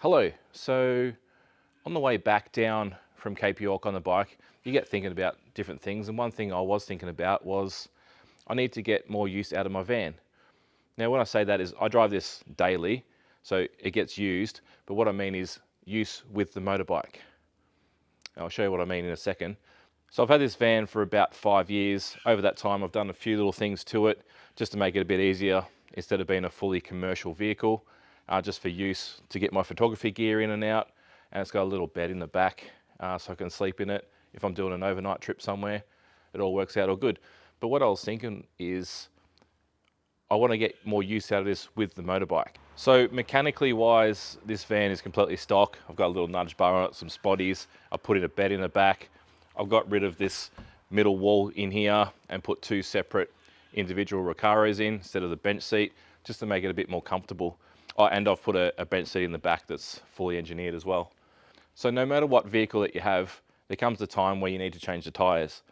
Hello. So on the way back down from Cape York on the bike, you get thinking about different things. And one thing I was thinking about was I need to get more use out of my van. Now, when I say that is I drive this daily, so it gets used. But what I mean is use with the motorbike. I'll show you what I mean in a second. So I've had this van for about 5 years. Over that time, I've done a few little things to it just to make it a bit easier instead of being a fully commercial vehicle, just for use to get my photography gear in and out. And it's got a little bed in the back so I can sleep in it if I'm doing an overnight trip somewhere. It all works out all good. But what I was thinking is I want to get more use out of this with the motorbike. So mechanically wise, this van is completely stock. I've got a little nudge bar on it, some spotties. I put in a bed in the back. I've got rid of this middle wall in here and put two separate individual Recaros in instead of the bench seat, just to make it a bit more comfortable. Oh, and I've put a bench seat in the back that's fully engineered as well. So no matter what vehicle that you have, there comes a time where you need to change the tyres.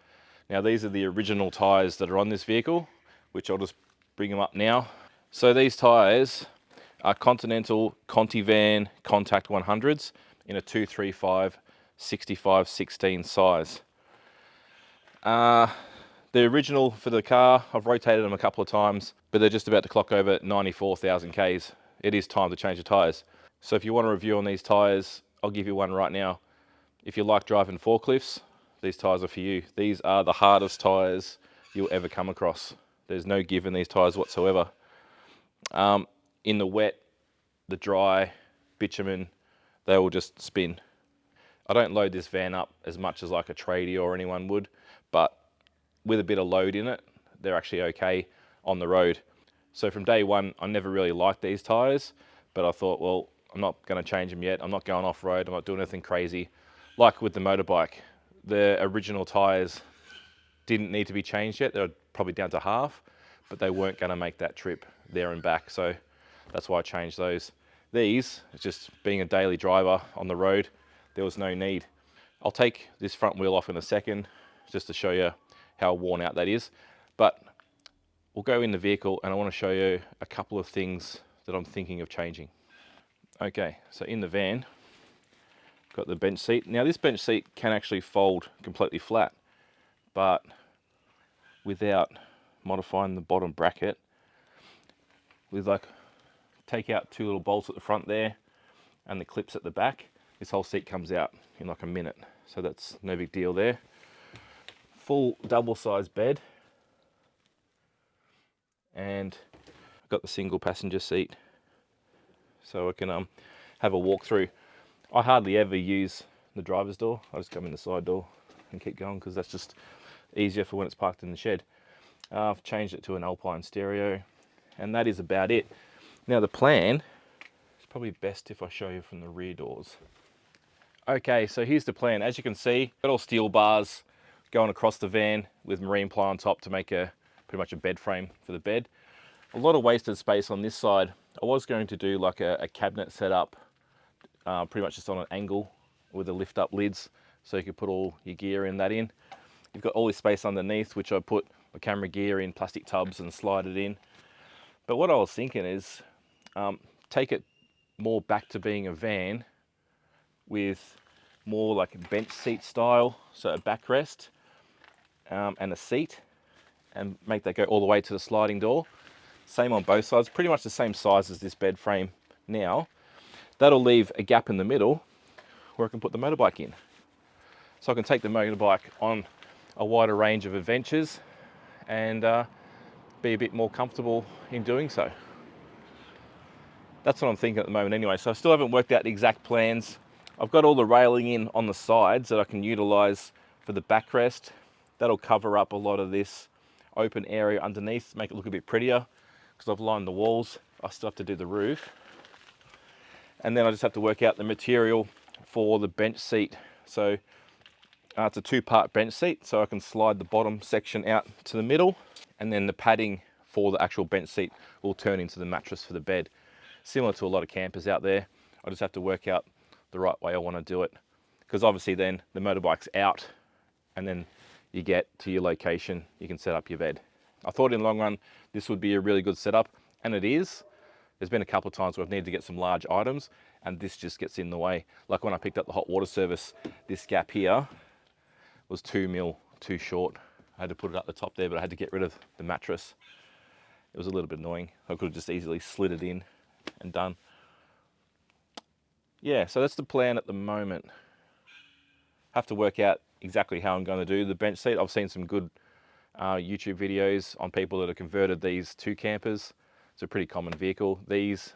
Now these are the original tyres that are on this vehicle, which I'll just bring them up now. So these tyres are Continental Contivan Contact 100s in a 235 65/16 size. The original for the car, I've rotated them a couple of times, but they're just about to clock over 94,000 Ks. It is time to change the tyres. So if you want a review on these tyres, I'll give you one right now. If you like driving forklifts, these tyres are for you. These are the hardest tyres you'll ever come across. There's no give in these tyres whatsoever. In the wet, the dry, bitumen, they will just spin. I don't load this van up as much as like a tradie or anyone would, but with a bit of load in it, they're actually okay on the road. So from day one, I never really liked these tyres, but I thought, well, I'm not going to change them yet. I'm not going off road. I'm not doing anything crazy. Like with the motorbike, the original tyres didn't need to be changed yet. They're probably down to half, but they weren't going to make that trip there and back. So that's why I changed those. These, just being a daily driver on the road, there was no need. I'll take this front wheel off in a second, just to show you how worn out that is. But we'll go in the vehicle and I want to show you a couple of things that I'm thinking of changing. Okay, so in the van, got the bench seat. Now this bench seat can actually fold completely flat, but without modifying the bottom bracket, with like, take out two little bolts at the front there and the clips at the back, this whole seat comes out in like a minute. So that's no big deal there. Full double-sized bed, and I've got the single passenger seat so I can have a walk through. I hardly ever use the driver's door. I just come in the side door and keep going because that's just easier for when it's parked in the shed. I've changed it to an Alpine stereo, and that is about it. Now the plan, it's probably best if I show you from the rear doors. Okay, so here's the plan. As you can see, got all steel bars going across the van with marine ply on top to make pretty much a bed frame for the bed. A lot of wasted space on this side. I was going to do like a cabinet setup, pretty much just on an angle with the lift up lids, so you could put all your gear in that in. You've got all this space underneath, which I put my camera gear in plastic tubs and slide it in. But what I was thinking is take it more back to being a van with more like a bench seat style, so a backrest and a seat, and make that go all the way to the sliding door. Same on both sides, pretty much the same size as this bed frame now. That'll leave a gap in the middle where I can put the motorbike in. So I can take the motorbike on a wider range of adventures and be a bit more comfortable in doing so. That's what I'm thinking at the moment anyway. So I still haven't worked out the exact plans. I've got all the railing in on the sides that I can utilize for the backrest. That'll cover up a lot of this open area underneath, make it look a bit prettier, because I've lined the walls. I still have to do the roof. And then I just have to work out the material for the bench seat. So it's a two-part bench seat, so I can slide the bottom section out to the middle, and then the padding for the actual bench seat will turn into the mattress for the bed. Similar to a lot of campers out there. I just have to work out the right way I want to do it, because obviously then the motorbike's out and then you get to your location, you can set up your bed. I thought in the long run this would be a really good setup, and it is. There's been a couple of times where I've needed to get some large items, and this just gets in the way. Like when I picked up the hot water service, this gap here was 2 mil too short. I had to put it up the top there, but I had to get rid of the mattress. It was a little bit annoying. I could have just easily slid it in and done. Yeah, so that's the plan at the moment. Have to work out exactly how I'm going to do the bench seat. I've seen some good YouTube videos on people that have converted these to campers. It's a pretty common vehicle. These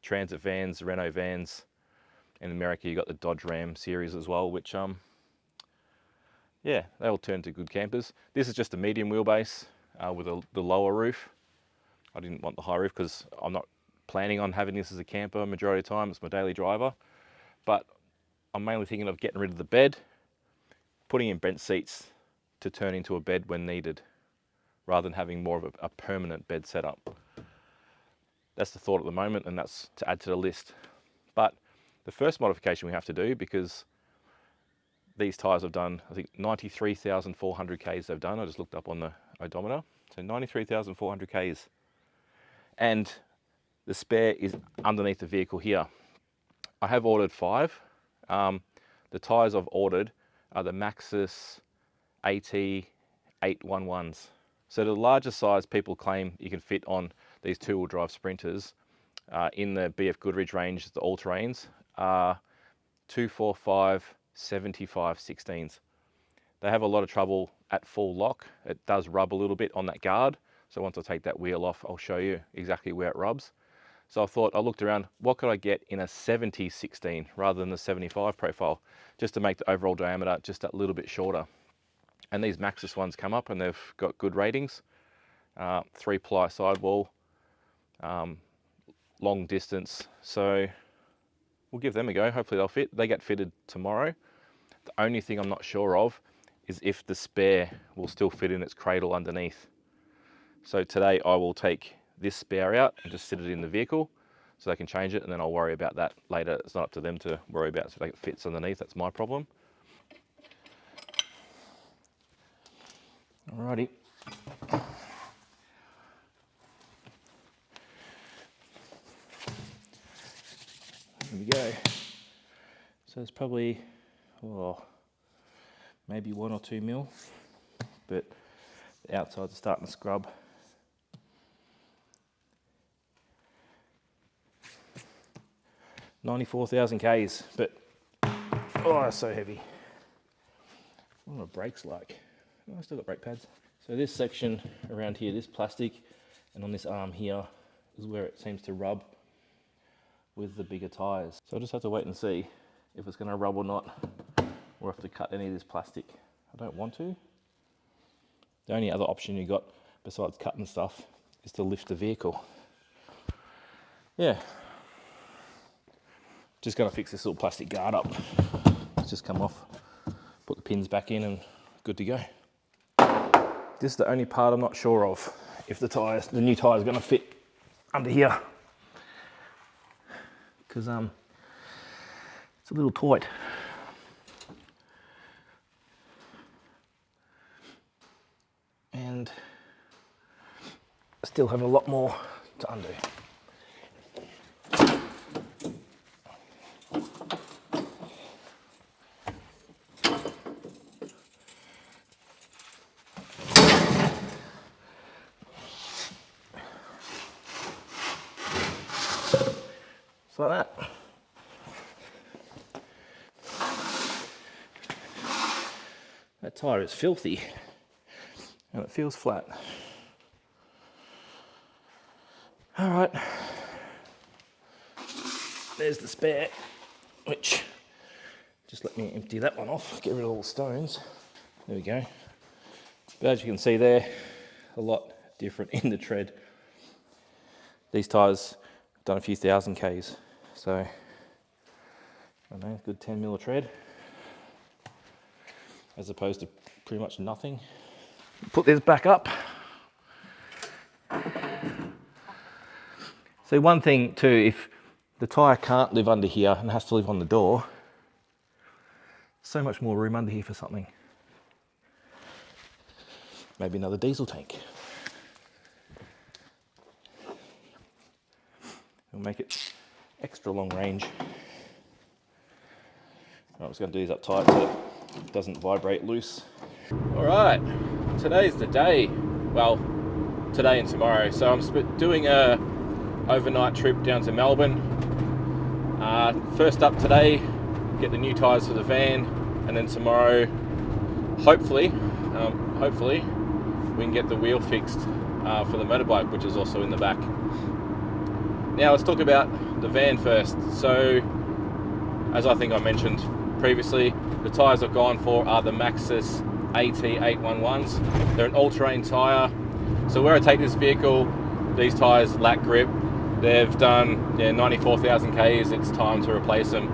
transit vans, Renault vans. In America, you got the Dodge Ram series as well, which yeah, they all turn to good campers. This is just a medium wheelbase with the lower roof. I didn't want the high roof because I'm not planning on having this as a camper majority of the time. It's my daily driver. But I'm mainly thinking of getting rid of the bed, putting in bench seats to turn into a bed when needed, rather than having more of a permanent bed setup. That's the thought at the moment, and that's to add to the list. But the first modification we have to do, because these tyres have done, I think 93,400 Ks they've done. I just looked up on the odometer. So 93,400 Ks. And the spare is underneath the vehicle here. I have ordered 5. The tyres I've ordered are the Maxxis AT 811s. So the largest size people claim you can fit on these 2-wheel drive Sprinters in the BF Goodrich range, the all-terrains, are 245 75 16s. They have a lot of trouble at full lock. It does rub a little bit on that guard. So once I take that wheel off, I'll show you exactly where it rubs. So I thought, I looked around, what could I get in a 70-16 rather than the 75 profile, just to make the overall diameter just that little bit shorter. And these Maxxis ones come up and they've got good ratings. 3-ply sidewall, long distance. So we'll give them a go. Hopefully they'll fit. They get fitted tomorrow. The only thing I'm not sure of is if the spare will still fit in its cradle underneath. So today I will take this spare out and just sit it in the vehicle so they can change it, and then I'll worry about that later. It's not up to them to worry about so if it fits underneath. That's my problem. Alrighty. Here we go. So it's probably, maybe 1 or 2 mil, but the outsides are starting to scrub. $94,000 Ks, but oh, it's so heavy. What are my brakes like? Oh, I still got brake pads. So this section around here, this plastic, and on this arm here is where it seems to rub with the bigger tyres. So I just have to wait and see if it's going to rub or not, or have to cut any of this plastic. I don't want to. The only other option you got besides cutting stuff is to lift the vehicle. Yeah. Just going to fix this little plastic guard up. It's just come off. Put the pins back in and good to go. This is the only part I'm not sure of, if the new tyre is going to fit under here. Because it's a little tight. And I still have a lot more to undo. Like that. That tyre is filthy and it feels flat. All right, there's the spare, which just let me empty that one off, get rid of all the stones. There we go. But as you can see there, a lot different in the tread. These tyres have done a few thousand Ks. So, I don't know, good 10 mil of tread, as opposed to pretty much nothing. Put this back up. So one thing too, if the tyre can't live under here and has to live on the door, so much more room under here for something. Maybe another diesel tank. We'll make it extra long range. I was going to do these up tight so it doesn't vibrate loose. All right, today's the day. Well, today and tomorrow. So I'm doing a overnight trip down to Melbourne. First up today, get the new tyres for the van, and then tomorrow, hopefully, we can get the wheel fixed for the motorbike, which is also in the back. Now let's talk about the van first. So, as I think I mentioned previously, the tyres I've gone for are the Maxxis AT811s. They're an all-terrain tyre. So where I take this vehicle, these tyres lack grip. They've done 94,000 Ks, it's time to replace them.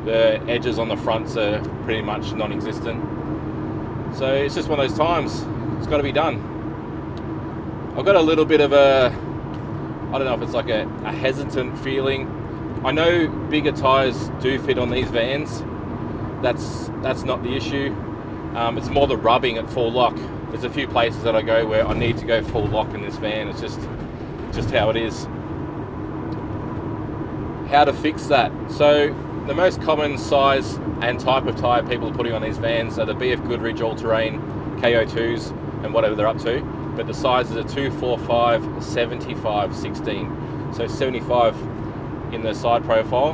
The edges on the fronts are pretty much non-existent. So it's just one of those times, it's got to be done. I've got a little bit of a, I don't know if it's like a hesitant feeling. I know bigger tyres do fit on these vans. That's not the issue. It's more the rubbing at full lock. There's a few places that I go where I need to go full lock in this van. It's just how it is. How to fix that? So the most common size and type of tyre people are putting on these vans are the BF Goodrich all-terrain KO2s and whatever they're up to. But the sizes are 245, 75, 16. So 75 in the side profile,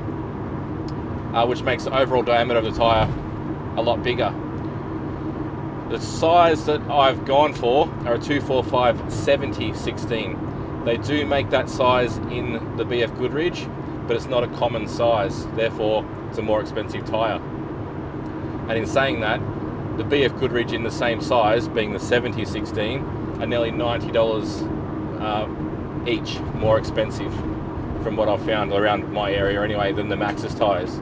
which makes the overall diameter of the tyre a lot bigger. The size that I've gone for are a 245 70 16. They do make that size in the BF Goodrich, but it's not a common size, therefore it's a more expensive tyre. And in saying that, the BF Goodrich in the same size, being the 70 16, are nearly $90 each more expensive from what I've found around my area anyway than the Maxxis tyres.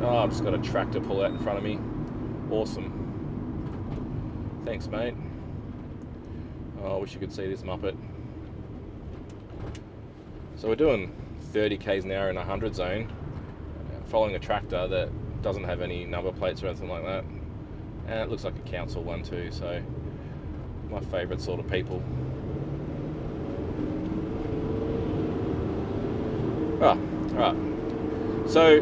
Oh, I've just got a tractor pull out in front of me. Awesome. Thanks, mate. Oh, I wish you could see this Muppet. So we're doing 30 Ks an hour in a 100 zone, following a tractor that doesn't have any number plates or anything like that. And it looks like a council one too, so my favourite sort of people. Right. So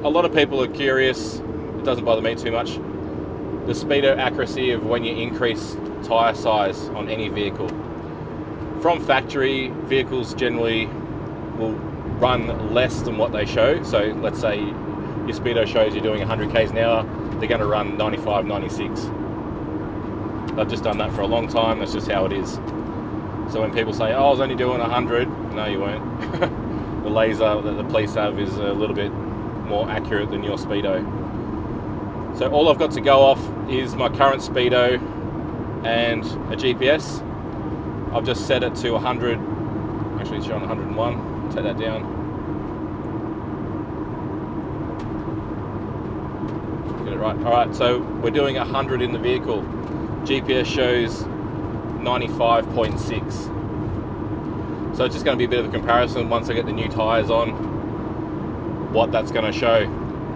a lot of people are curious, it doesn't bother me too much, the speedo accuracy of when you increase tyre size on any vehicle. From factory, vehicles generally will run less than what they show. So let's say your speedo shows you're doing 100 Ks an hour, they're going to run 95, 96. I've just done that for a long time, that's just how it is. So when people say, oh, I was only doing 100, no you weren't. The laser that the police have is a little bit more accurate than your speedo. So all I've got to go off is my current speedo and a GPS. I've just set it to 100, actually it's showing 101, take that down. Get it right. Alright, so we're doing 100 in the vehicle. GPS shows 95.6. So it's just going to be a bit of a comparison once I get the new tyres on, what that's going to show.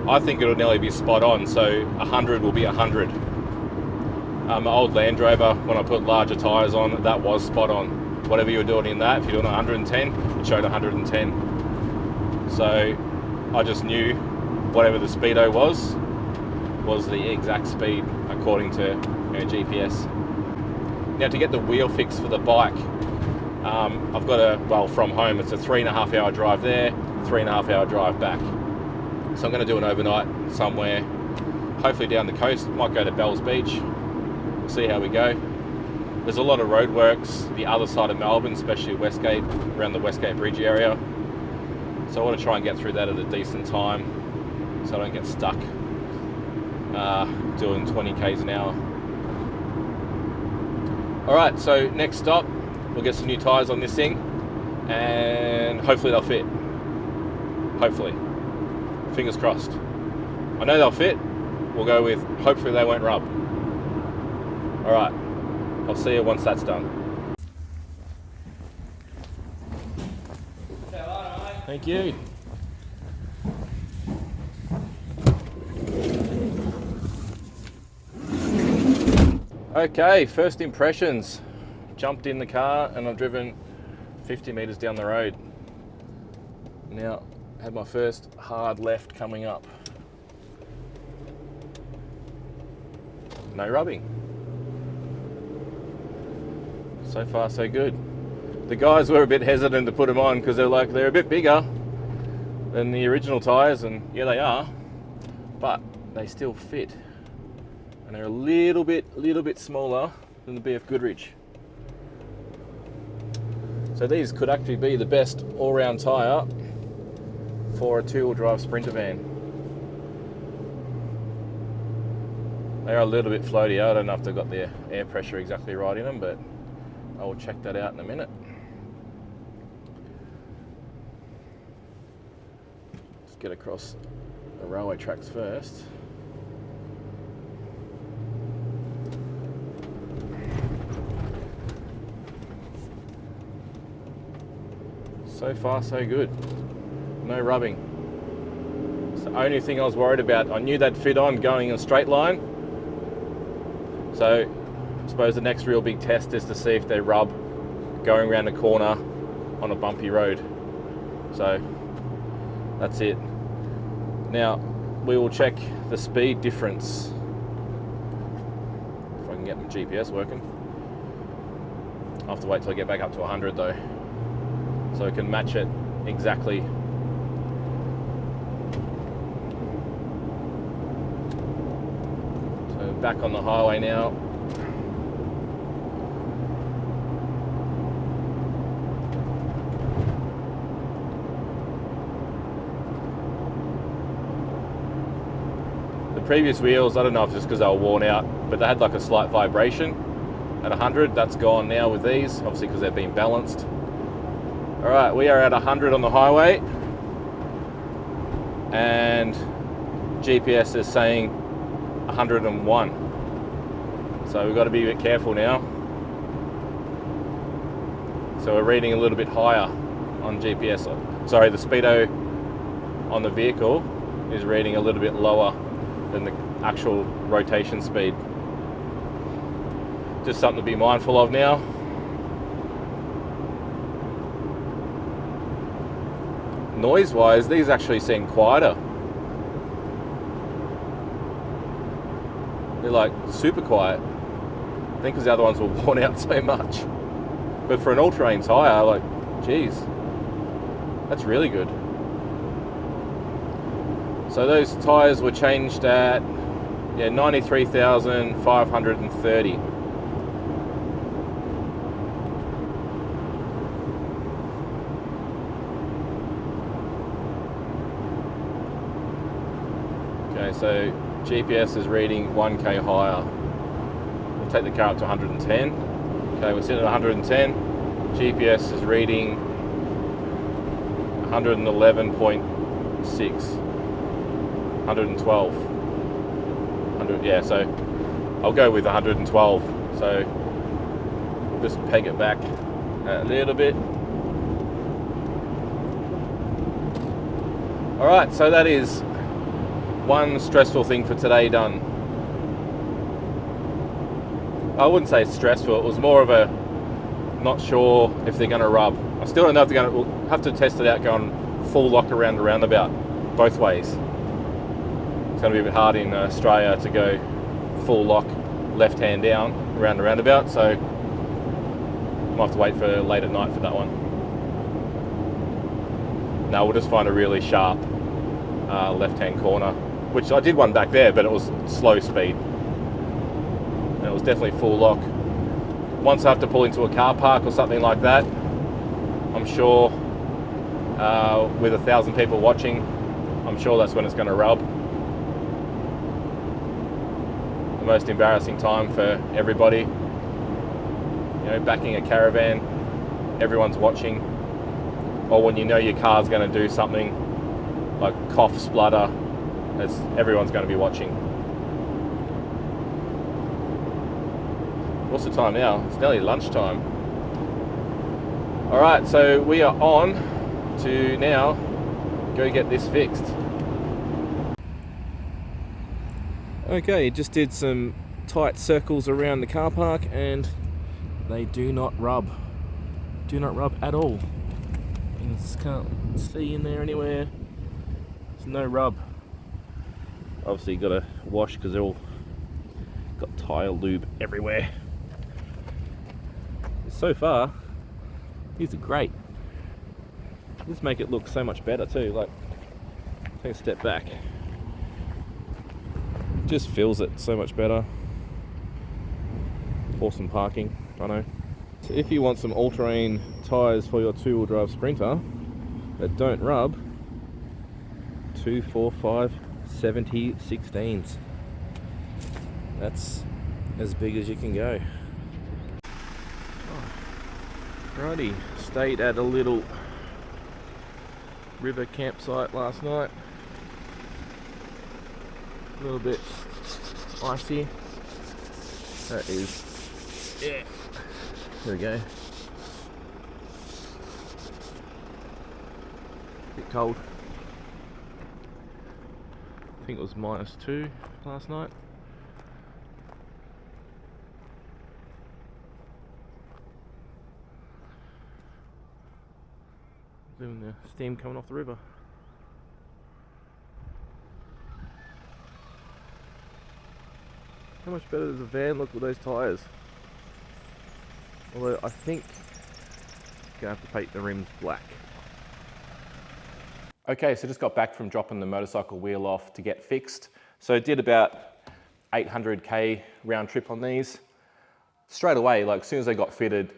I think it'll nearly be spot on, so 100 will be 100. My old Land Rover, when I put larger tyres on, that was spot on. Whatever you were doing in that, if you're doing 110, it showed 110. So I just knew whatever the speedo was the exact speed according to GPS. Now to get the wheel fix for the bike, I've got from home, it's a 3.5 hour drive there, 3.5 hour drive back. So I'm going to do an overnight somewhere, hopefully down the coast, might go to Bells Beach, we'll see how we go. There's a lot of roadworks the other side of Melbourne, especially Westgate, around the Westgate Bridge area. So I want to try and get through that at a decent time, so I don't get stuck doing 20 Ks an hour. Alright, so next stop, we'll get some new tyres on this thing, and hopefully they'll fit. Hopefully. Fingers crossed. I know they'll fit. We'll go with hopefully they won't rub. Alright, I'll see you once that's done. Thank you. Okay, first impressions. Jumped in the car and I've driven 50 meters down the road. Now, Had my first hard left coming up. No rubbing. So far so good. The guys were a bit hesitant to put them on because they're a bit bigger than the original tyres, and yeah they are, but they still fit. And they're a little bit smaller than the BF Goodrich. So these could actually be the best all-round tyre for a two-wheel drive Sprinter van. They are a little bit floaty. I don't know if they've got their air pressure exactly right in them, but I will check that out in a minute. Let's get across the railway tracks first. So far so good. No rubbing. It's the only thing I was worried about. I knew they'd fit on going in a straight line. So I suppose the next real big test is to see if they rub going around the corner on a bumpy road. So that's it. Now we will check the speed difference. If I can get my GPS working. I'll have to wait till I get back up to 100 though, so I can match it exactly. So back on the highway now. The previous wheels, I don't know if it's just because they were worn out, but they had like a slight vibration at 100. That's gone now with these, obviously because they've been balanced. All right, we are at 100 on the highway, and GPS is saying 101. So we've got to be a bit careful now. So we're reading a little bit higher on GPS. Sorry, the speedo on the vehicle is reading a little bit lower than the actual rotation speed. Just something to be mindful of now. Noise-wise, these actually seem quieter. They're like super quiet. I think because the other ones were worn out so much. But for an all-terrain tyre, like, geez, that's really good. So those tyres were changed at 93,530. Okay, so GPS is reading 1k higher. We'll take the car up to 110. Okay, we're sitting at 110. GPS is reading 111.6. 112. 100, yeah, so I'll go with 112. So just peg it back a little bit. All right, so that is one stressful thing for today done. I wouldn't say it's stressful, it was more of a not sure if they're going to rub. I still don't know if they're going to, we'll have to test it out going full lock around the roundabout, both ways. It's going to be a bit hard in Australia to go full lock left hand down around the roundabout, so I'll have to wait for late at night for that one. Now we'll just find a really sharp left hand corner, which I did one back there, but it was slow speed. And it was definitely full lock. Once I have to pull into a car park or something like that, I'm sure with 1,000 people watching, I'm sure that's when it's going to rub. The most embarrassing time for everybody. You know, backing a caravan, everyone's watching. Or when you know your car's going to do something like cough, splutter, everyone's going to be watching. What's the time now? It's nearly lunchtime. All right, so we are on to now go get this fixed. Okay, just did some tight circles around the car park and they do not rub. Do not rub at all. You just can't see in there anywhere. There's no rub. Obviously got to wash because they're all got tyre lube everywhere. So far, these are great. Just make it look so much better too. Like, take a step back. Just feels it so much better. Awesome parking, I know. So if you want some all-terrain tyres for your two-wheel drive Sprinter that don't rub, 245 70 16s. That's as big as you can go. Righty, stayed at a little river campsite last night. A little bit icy. That is, yeah. There we go. Bit cold. I think it was -2 last night. Doing the steam coming off the river. How much better does a van look with those tyres? Although I think I'm gonna have to paint the rims black. Okay, so just got back from dropping the motorcycle wheel off to get fixed. So I did about 800k round trip on these. Straight away, like as soon as they got fitted,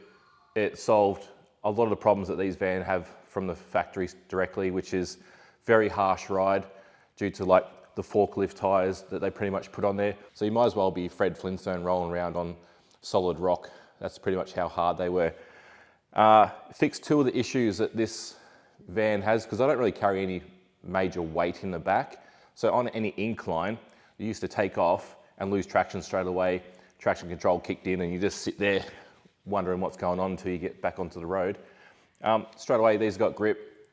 it solved a lot of the problems that these vans have from the factories directly, which is very harsh ride due to like the forklift tyres that they pretty much put on there. So you might as well be Fred Flintstone rolling around on solid rock. That's pretty much how hard they were. Fixed two of the issues that this van has, because I don't really carry any major weight in the back. So on any incline, you used to take off and lose traction straight away. Traction control kicked in and you just sit there wondering what's going on until you get back onto the road. Straight away, these got grip,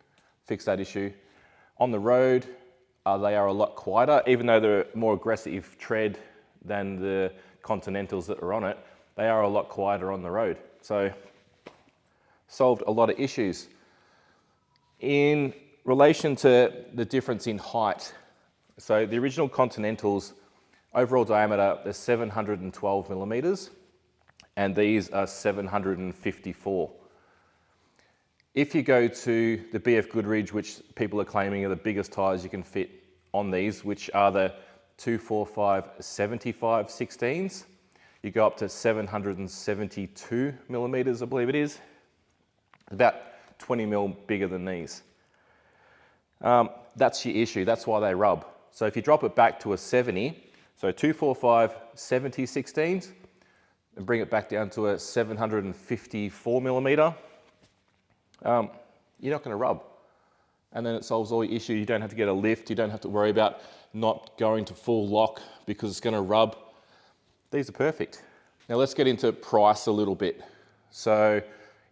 fixed that issue. On the road, they are a lot quieter, even though they're more aggressive tread than the Continentals that are on it, they are a lot quieter on the road. So, solved a lot of issues. In relation to the difference in height, so the original Continentals, overall diameter, they're 712 millimeters, and these are 754. If you go to the BF Goodrich, which people are claiming are the biggest tyres you can fit on these, which are the 245 75 16s, you go up to 772 millimeters, I believe it is. About 20 mil bigger than these. That's your issue, that's why they rub. So if you drop it back to a 70, so 245 70 16s, and bring it back down to a 754 millimeter, you're not going to rub. And then it solves all your issues. You don't have to get a lift. You don't have to worry about not going to full lock because it's going to rub. These are perfect. Now let's get into price a little bit. So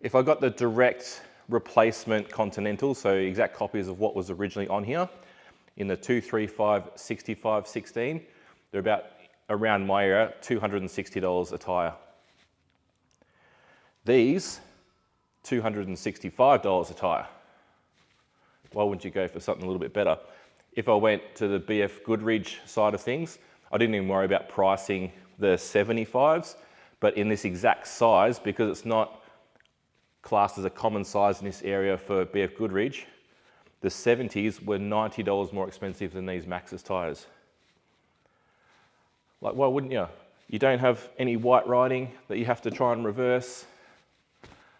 if I got the direct replacement Continental, so exact copies of what was originally on here, in the 235 65 16, they're about, around my area, $260 a tyre. These, $265 a tyre. Why wouldn't you go for something a little bit better? If I went to the BF Goodrich side of things, I didn't even worry about pricing the 75s, but in this exact size, because it's not classed as a common size in this area for BF Goodrich, the 70s were $90 more expensive than these Maxxis tyres. Like, why wouldn't you? You don't have any white riding that you have to try and reverse.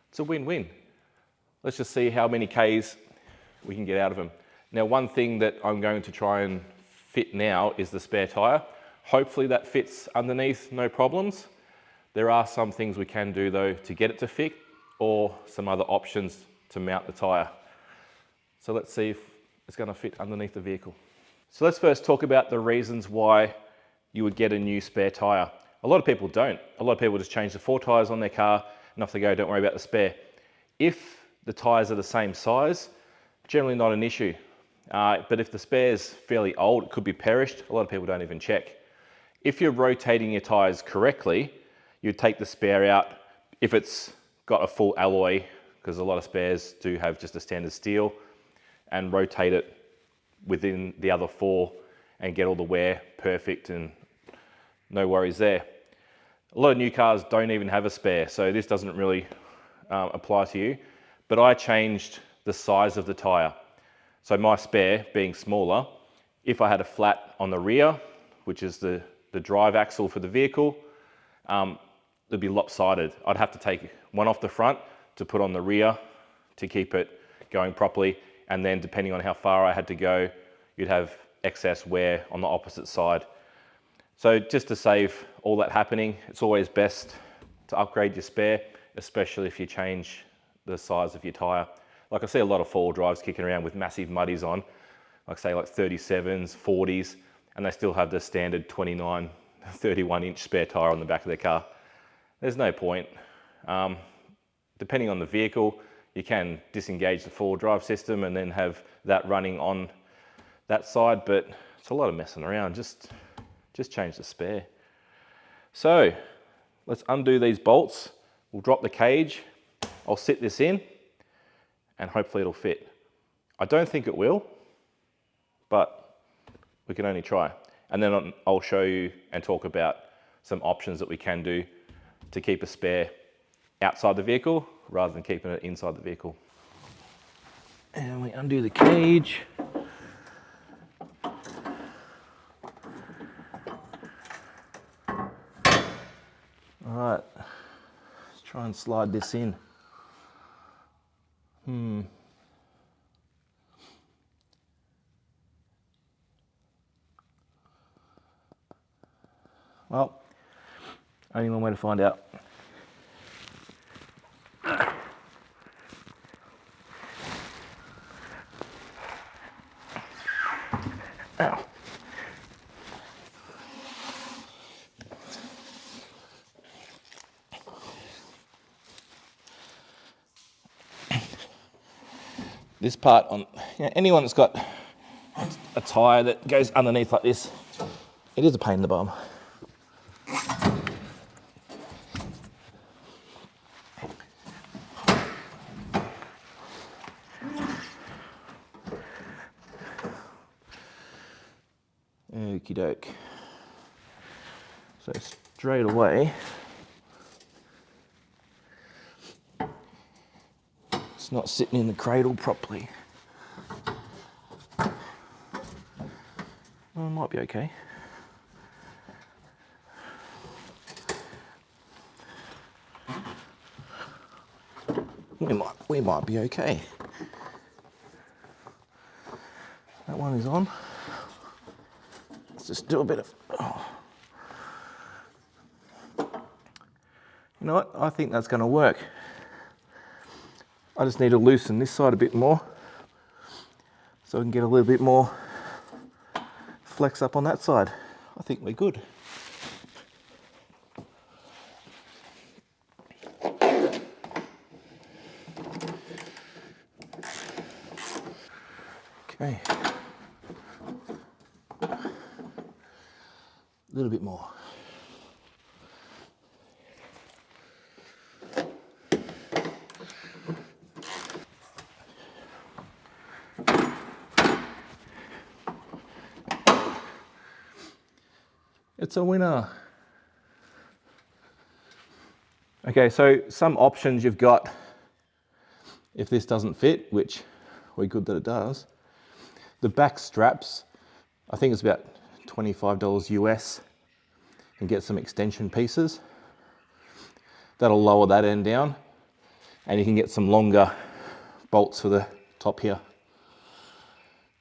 It's a win-win. Let's just see how many Ks we can get out of them. Now, one thing that I'm going to try and fit now is the spare tyre. Hopefully that fits underneath, no problems. There are some things we can do though to get it to fit, or some other options to mount the tyre. So let's see if it's going to fit underneath the vehicle. So let's first talk about the reasons why you would get a new spare tyre. A lot of people don't. A lot of people just change the 4 tyres on their car and off they go, don't worry about the spare. If the tyres are the same size, generally not an issue. But if the spare's fairly old, it could be perished, a lot of people don't even check. If you're rotating your tyres correctly, you'd take the spare out if it's got a full alloy, because a lot of spares do have just a standard steel, and rotate it within the other 4 and get all the wear perfect and no worries there. A lot of new cars don't even have a spare, so this doesn't really apply to you. But I changed the size of the tyre. So my spare being smaller, if I had a flat on the rear, which is the drive axle for the vehicle, it'd be lopsided. I'd have to take one off the front to put on the rear to keep it going properly. And then depending on how far I had to go, you'd have excess wear on the opposite side. So just to save all that happening, it's always best to upgrade your spare, especially if you change the size of your tyre. Like I see a lot of four-wheel drives kicking around with massive muddies on, like say like 37s, 40s, and they still have the standard 29, 31 inch spare tyre on the back of their car. There's no point. Depending on the vehicle, you can disengage the four-wheel drive system and then have that running on that side, but it's a lot of messing around. Just change the spare. So let's undo these bolts. We'll drop the cage. I'll sit this in and hopefully it'll fit. I don't think it will, but we can only try. And then I'll show you and talk about some options that we can do to keep a spare outside the vehicle rather than keeping it inside the vehicle. And we undo the cage. All right, let's try and slide this in. Well, only one way to find out. Ow. This part on, anyone that's got a tyre that goes underneath like this, it is a pain in the bum. Okie doke. So straight away, it's not sitting in the cradle properly. Well, it might be okay. We might be okay. That one is on. Let's just do a bit of. Oh. You know what? I think that's going to work. I just need to loosen this side a bit more so I can get a little bit more flex up on that side. I think we're good. Okay. A little bit more. It's a winner. Okay, so some options you've got if this doesn't fit, which we're good that it does. The back straps, I think it's about $25 US, and get some extension pieces. That'll lower that end down, and you can get some longer bolts for the top here.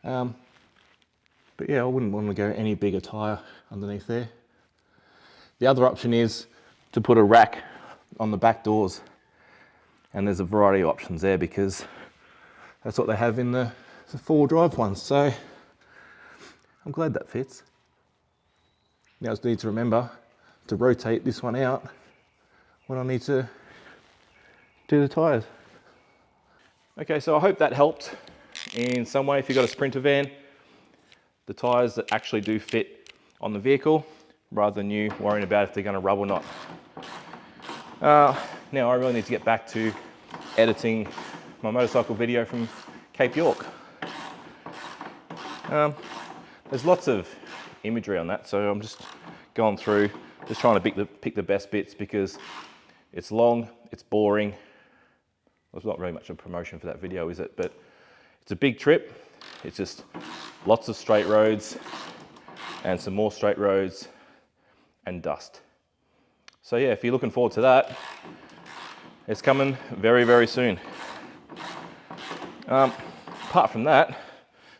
But yeah, I wouldn't want to go any bigger tyre underneath there. The other option is to put a rack on the back doors, and there's a variety of options there because that's what they have in the four-wheel drive ones. So I'm glad that fits. Now I just need to remember to rotate this one out when I need to do the tyres. Okay, so I hope that helped in some way. If you've got a Sprinter van, the tyres that actually do fit on the vehicle, rather than you worrying about if they're going to rub or not. Now I really need to get back to editing my motorcycle video from Cape York. There's lots of imagery on that, so I'm just going through, just trying to pick the best bits, because it's long, it's boring. There's not very much of a promotion for that video, is it? But it's a big trip. It's just lots of straight roads and some more straight roads and dust. So yeah, if you're looking forward to that, it's coming very, very soon. Apart from that,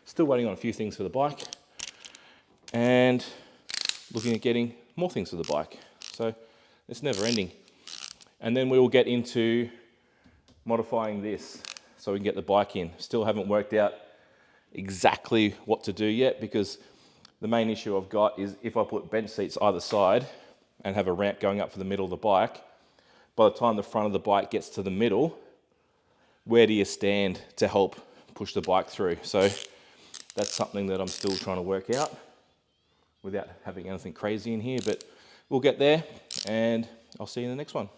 still waiting on a few things for the bike and looking at getting more things for the bike. So it's never ending. And then we will get into modifying this so we can get the bike in. Still haven't worked out exactly what to do yet, because the main issue I've got is if I put bench seats either side and have a ramp going up for the middle of the bike, by the time the front of the bike gets to the middle, where do you stand to help push the bike through? So that's something that I'm still trying to work out without having anything crazy in here, but we'll get there, and I'll see you in the next one.